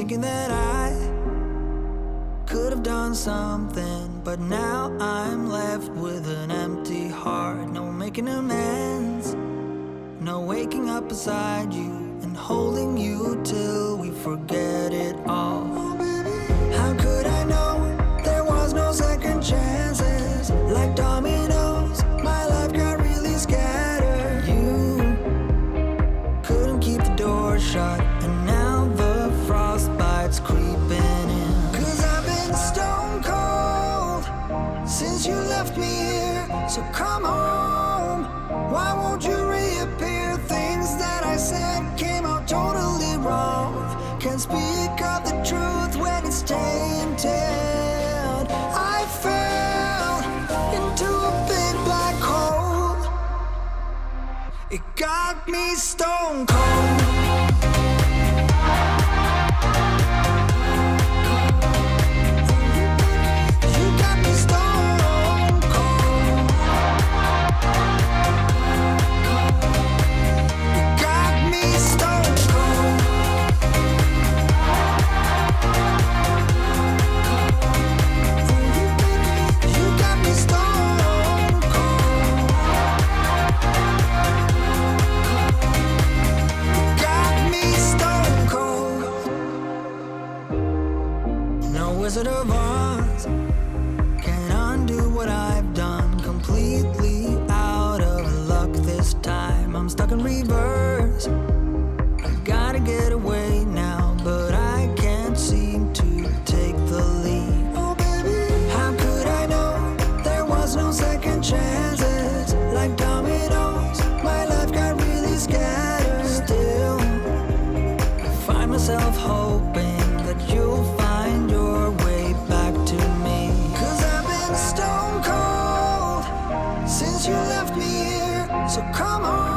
thinking that I could have done something, but now I'm left with an empty heart. No making amends, no waking up beside you and holding you till we forget it all. How could I know there was no second chances? Like dominoes, my life got really scattered. You couldn't keep the door shut, and now the frostbite's creeping in. 'Cause I've been stone cold since you left me here. So come home, why won't you reappear? Things that I said came out totally wrong. Can't speak of the truth when it's tainted. I fell into a big black hole. It got me stone cold. You got me stone cold. You got me stone cold. You got me stone cold. Got me stone cold. No Wizard of Oz can undo what I've done. Completely out of luck this time. I'm stuck in reverse. I gotta get away now, but I can't seem to take the lead. Oh baby, how could I know there was no second chances? Like dominoes, my life got really scattered. Still, I find myself hoping that you'll find your way back to me. 'Cause I've been stone cold since you left me here. So come on,